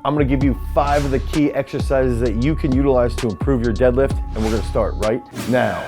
I'm gonna give you 5 of the key exercises that you can utilize to improve your deadlift, and we're gonna start right now.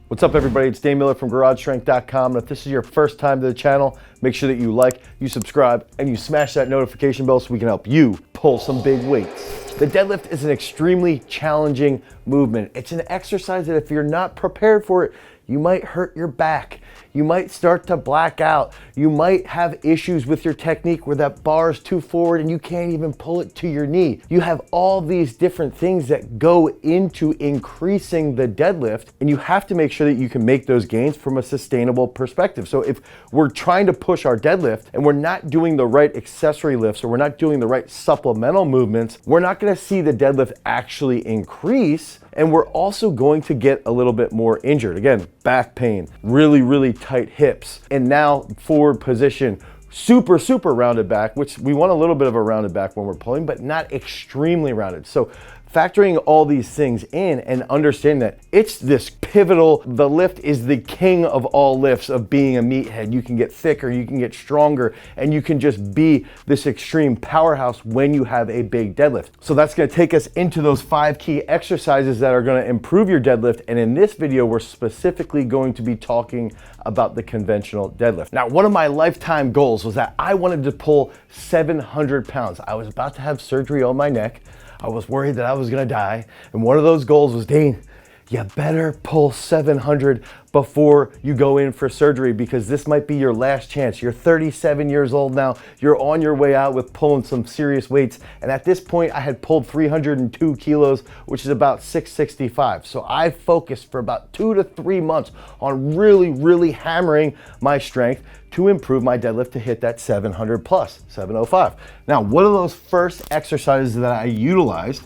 What's up everybody, it's Dane Miller from GarageStrength.com, and if this is your first time to the channel, make sure that you like, you subscribe, and you smash that notification bell so we can help you pull some big weights. The deadlift is an extremely challenging movement. It's an exercise that if you're not prepared for it, you might hurt your back. You might start to black out. You might have issues with your technique where that bar is too forward and you can't even pull it to your knee. You have all these different things that go into increasing the deadlift, and you have to make sure that you can make those gains from a sustainable perspective. So if we're trying to push our deadlift and we're not doing the right accessory lifts or we're not doing the right supplemental movements, we're not gonna see the deadlift actually increase, and we're also going to get a little bit more injured. Again, back pain, really tight hips, and now forward position, super rounded back, which we want a little bit of a rounded back when we're pulling, but not extremely rounded. So factoring all these things in and understanding that it's this pivotal, the lift is the king of all lifts of being a meathead. You can get thicker, you can get stronger, and you can just be this extreme powerhouse when you have a big deadlift. So that's gonna take us into those 5 key exercises that are gonna improve your deadlift. And in this video, we're specifically going to be talking about the conventional deadlift. Now, one of my lifetime goals was that I wanted to pull 700 pounds. I was about to have surgery on my neck. I was worried that I was gonna die. And one of those goals was, Dane, you better pull 700 before you go in for surgery, because this might be your last chance. You're 37 years old now. You're on your way out with pulling some serious weights. And at this point, I had pulled 302 kilos, which is about 665. So I focused for about 2 to 3 months on really hammering my strength to improve my deadlift to hit that 700 plus, 705. Now, one of those first exercises that I utilized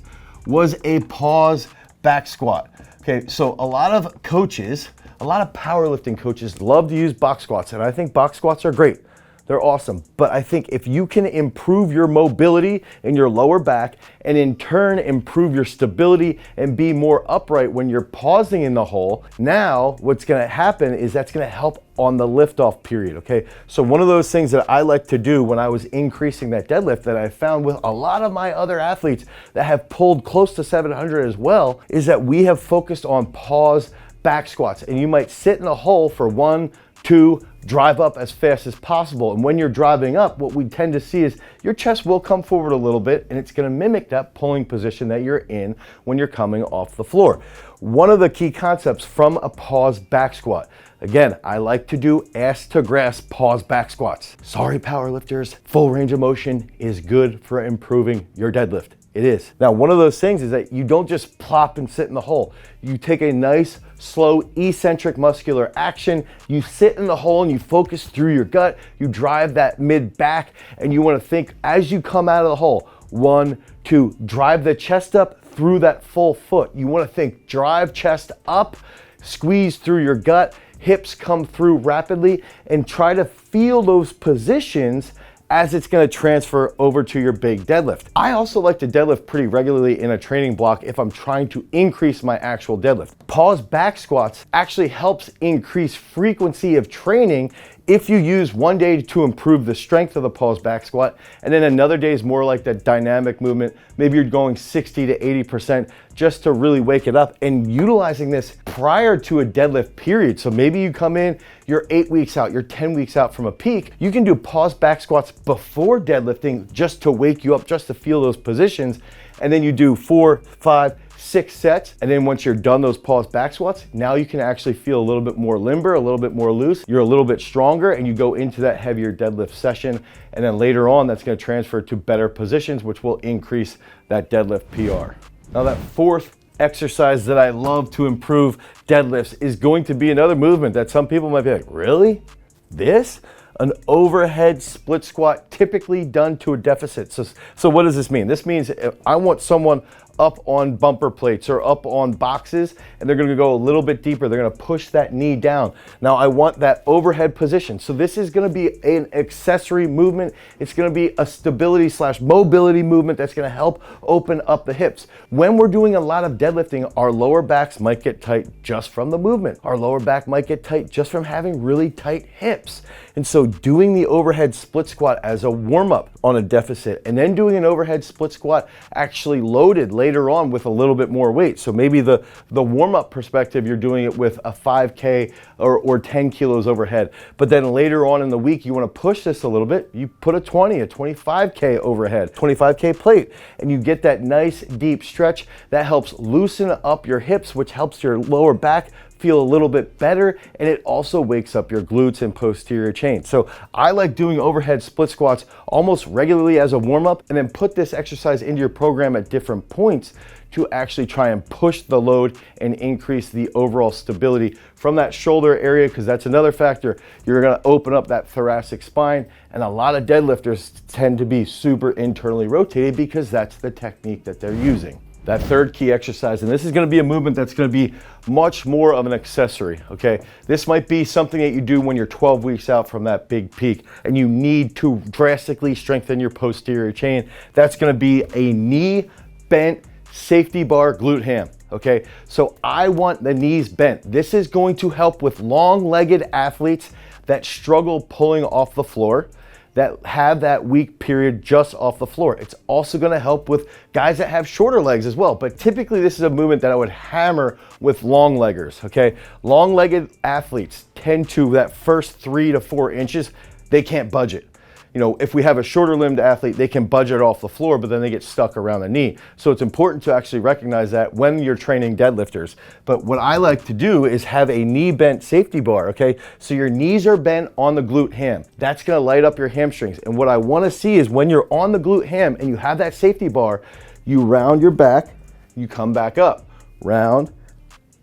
was a pause back squat. Okay, so a lot of coaches, a lot of powerlifting coaches love to use box squats, and I think box squats are great. They're awesome. But I think if you can improve your mobility in your lower back and in turn improve your stability and be more upright when you're pausing in the hole, now what's gonna happen is that's gonna help on the liftoff period, okay? So one of those things that I like to do when I was increasing that deadlift that I found with a lot of my other athletes that have pulled close to 700 as well is that we have focused on pause back squats. And you might sit in a hole for 1, 2, drive up as fast as possible. And when you're driving up, what we tend to see is your chest will come forward a little bit, and it's gonna mimic that pulling position that you're in when you're coming off the floor. One of the key concepts from a pause back squat, again, I like to do ass to grass pause back squats. Sorry, powerlifters, full range of motion is good for improving your deadlift. It is. Now, one of those things is that you don't just plop and sit in the hole. You take a nice, slow, eccentric muscular action. You sit in the hole and you focus through your gut. You drive that mid back, and you want to think as you come out of the hole, 1, 2, drive the chest up through that full foot. You want to think drive chest up, squeeze through your gut, hips come through rapidly, and try to feel those positions as it's gonna transfer over to your big deadlift. I also like to deadlift pretty regularly in a training block if I'm trying to increase my actual deadlift. Pause back squats actually helps increase frequency of training if you use one day to improve the strength of the pause back squat, and then another day is more like that dynamic movement. Maybe you're going 60 to 80% just to really wake it up, and utilizing this prior to a deadlift period. So maybe you come in, you're 8 weeks out, you're 10 weeks out from a peak. You can do pause back squats before deadlifting just to wake you up, just to feel those positions. And then you do 4, 5, 6 sets, and then once you're done those pause back squats, now you can actually feel a little bit more limber, a little bit more loose, you're a little bit stronger, and you go into that heavier deadlift session. And then later on, that's gonna transfer to better positions, which will increase that deadlift PR. Now, that fourth exercise that I love to improve deadlifts is going to be another movement that some people might be like, really? This? An overhead split squat, typically done to a deficit. So what does this mean? This means if I want someone up on bumper plates or up on boxes, and they're gonna go a little bit deeper. They're gonna push that knee down. Now I want that overhead position. So this is gonna be an accessory movement. It's gonna be a stability / mobility movement that's gonna help open up the hips. When we're doing a lot of deadlifting, our lower backs might get tight just from the movement. Our lower back might get tight just from having really tight hips. And so doing the overhead split squat as a warm-up on a deficit, and then doing an overhead split squat actually loaded later on with a little bit more weight. So maybe the warm-up perspective, you're doing it with a 5K or 10 kilos overhead. But then later on in the week, you want to push this a little bit. You put a 25K overhead, 25K plate, and you get that nice deep stretch that helps loosen up your hips, which helps your lower back feel a little bit better, and it also wakes up your glutes and posterior chain. So I like doing overhead split squats almost regularly as a warm-up, and then put this exercise into your program at different points to actually try and push the load and increase the overall stability from that shoulder area, because that's another factor. You're gonna open up that thoracic spine, and a lot of deadlifters tend to be super internally rotated because that's the technique that they're using. That third key exercise, and this is gonna be a movement that's gonna be much more of an accessory, okay? This might be something that you do when you're 12 weeks out from that big peak and you need to drastically strengthen your posterior chain. That's gonna be a knee bent safety bar glute ham, okay? So I want the knees bent. This is going to help with long-legged athletes that struggle pulling off the floor, that have that weak period just off the floor. It's also gonna help with guys that have shorter legs as well, but typically this is a movement that I would hammer with long leggers, okay? Long-legged athletes tend to, that first 3 to 4 inches, they can't budge it. You know, if we have a shorter limbed athlete, they can budge it off the floor, but then they get stuck around the knee. So it's important to actually recognize that when you're training deadlifters. But what I like to do is have a knee bent safety bar, okay? So your knees are bent on the glute ham. That's gonna light up your hamstrings. And what I wanna see is when you're on the glute ham and you have that safety bar, you round your back, you come back up, round,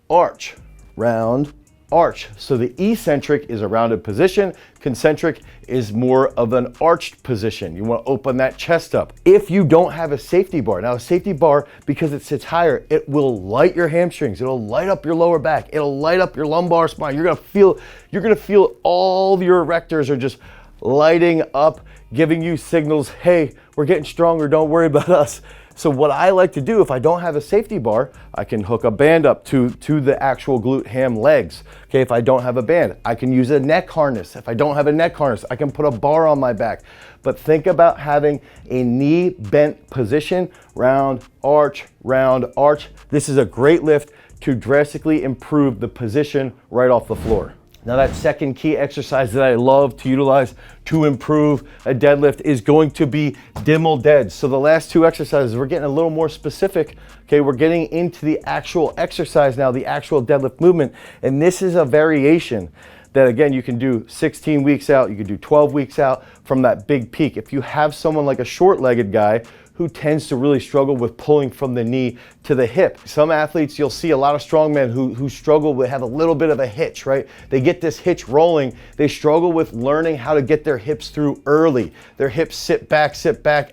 arch, round, arch. So the eccentric is a rounded position, concentric is more of an arched position. You want to open that chest up. If you don't have a safety bar, now a safety bar, because it sits higher, it will light your hamstrings, it'll light up your lower back, it'll light up your lumbar spine. You're gonna feel all your erectors are just lighting up, giving you signals, hey, we're getting stronger, don't worry about us. So what I like to do, if I don't have a safety bar, I can hook a band up to the actual glute ham legs. Okay, if I don't have a band, I can use a neck harness. If I don't have a neck harness, I can put a bar on my back. But think about having a knee bent position, round, arch, round, arch. This is a great lift to drastically improve the position right off the floor. Now that second key exercise that I love to utilize to improve a deadlift is going to be DIMMEL deads. So the last two exercises, we're getting a little more specific. Okay, we're getting into the actual exercise now, the actual deadlift movement. And this is a variation that, again, you can do 16 weeks out, you can do 12 weeks out from that big peak. If you have someone like a short-legged guy who tends to really struggle with pulling from the knee to the hip. Some athletes, you'll see a lot of strongmen who struggle with, have a little bit of a hitch, right? They get this hitch rolling. They struggle with learning how to get their hips through early. Their hips sit back,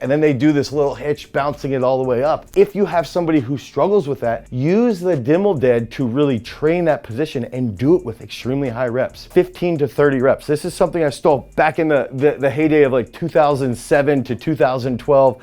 and then they do this little hitch, bouncing it all the way up. If you have somebody who struggles with that, use the DIMMEL dead to really train that position and do it with extremely high reps, 15 to 30 reps. This is something I stole back in the heyday of like 2007 to 2012,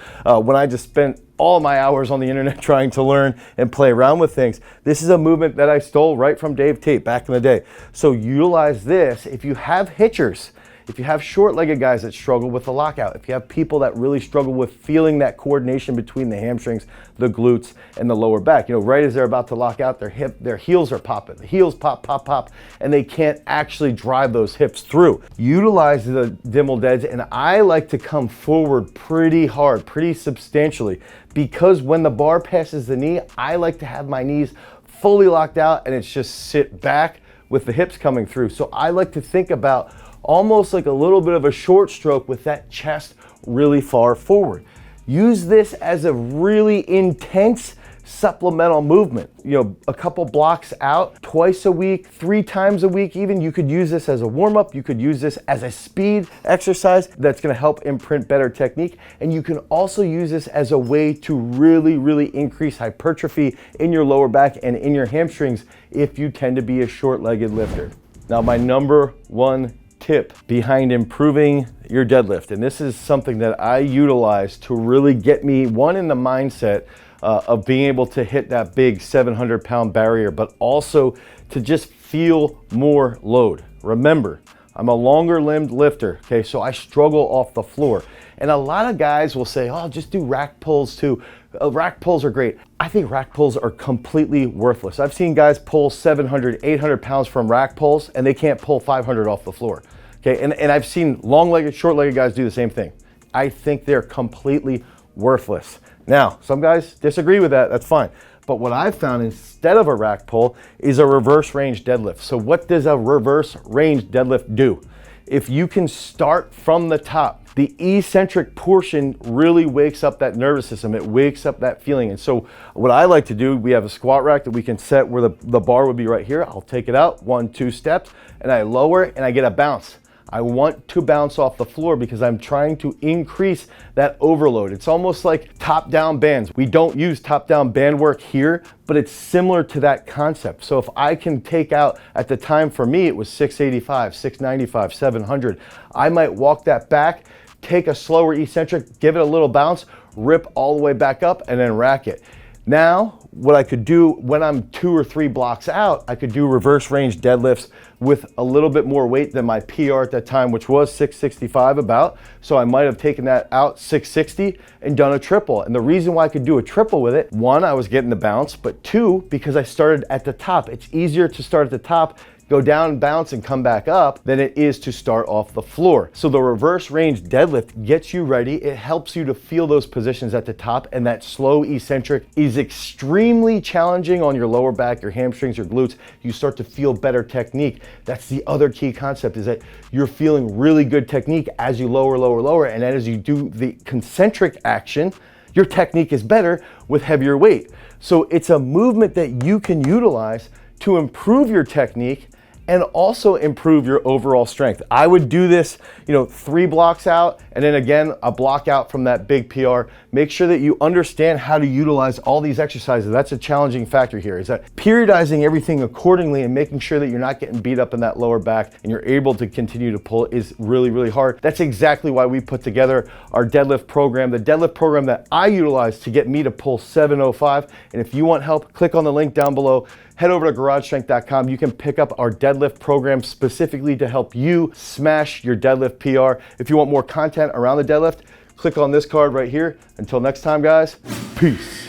when I just spent all my hours on the internet trying to learn and play around with things. This is a movement that I stole right from Dave Tate back in the day. So utilize this. If you have hitchers, if you have short-legged guys that struggle with the lockout, if you have people that really struggle with feeling that coordination between the hamstrings, the glutes, and the lower back, you know, right as they're about to lock out, their heels are popping. The heels pop, pop, pop, and they can't actually drive those hips through. Utilize the DIMMEL deads, and I like to come forward pretty hard, pretty substantially, because when the bar passes the knee, I like to have my knees fully locked out and it's just sit back with the hips coming through. So I like to think about almost like a little bit of a short stroke with that chest really far forward. Use this as a really intense supplemental movement. You know, a couple blocks out, twice a week, 3 times a week even. You could use this as a warm-up. You could use this as a speed exercise that's gonna help imprint better technique. And you can also use this as a way to really, really increase hypertrophy in your lower back and in your hamstrings if you tend to be a short-legged lifter. Now, my number one tip behind improving your deadlift, and this is something that I utilize to really get me, one, in the mindset of being able to hit that big 700-pound barrier, but also to just feel more load. Remember, I'm a longer limbed lifter, okay? So I struggle off the floor. And a lot of guys will say, oh, just do rack pulls too. Rack pulls are great. I think rack pulls are completely worthless. I've seen guys pull 700, 800 pounds from rack pulls and they can't pull 500 off the floor, okay? And I've seen long-legged, short-legged guys do the same thing. I think they're completely worthless. Now, some guys disagree with that, that's fine. But what I've found instead of a rack pull is a reverse range deadlift. So what does a reverse range deadlift do? If you can start from the top, the eccentric portion really wakes up that nervous system. It wakes up that feeling. And so what I like to do, we have a squat rack that we can set where the bar would be right here. I'll take it out, 1, 2 steps, and I lower it and I get a bounce. I want to bounce off the floor because I'm trying to increase that overload. It's almost like top-down bands. We don't use top-down band work here, but it's similar to that concept. So if I can take out, at the time for me, it was 685, 695, 700. I might walk that back, take a slower eccentric, give it a little bounce, rip all the way back up, and then rack it. Now, what I could do when I'm 2 or 3 blocks out, I could do reverse range deadlifts with a little bit more weight than my PR at that time, which was 665 about. So I might have taken that out 660 and done a triple. And the reason why I could do a triple with it, 1, I was getting the bounce, but 2, because I started at the top. It's easier to start at the top, go down, bounce, and come back up than it is to start off the floor. So the reverse range deadlift gets you ready. It helps you to feel those positions at the top, and that slow eccentric is extremely challenging on your lower back, your hamstrings, your glutes. You start to feel better technique. That's the other key concept, is that you're feeling really good technique as you lower, lower, lower, and as you do the concentric action, your technique is better with heavier weight. So it's a movement that you can utilize to improve your technique and also improve your overall strength. I would do this, 3 blocks out, and then again, a block out from that big PR. Make sure that you understand how to utilize all these exercises. That's a challenging factor here, is that periodizing everything accordingly and making sure that you're not getting beat up in that lower back and you're able to continue to pull is really, really hard. That's exactly why we put together our deadlift program, the deadlift program that I utilize to get me to pull 705. And if you want help, click on the link down below. Head over to garagestrength.com. You can pick up our deadlift program specifically to help you smash your deadlift PR. If you want more content around the deadlift, click on this card right here. Until next time, guys, peace.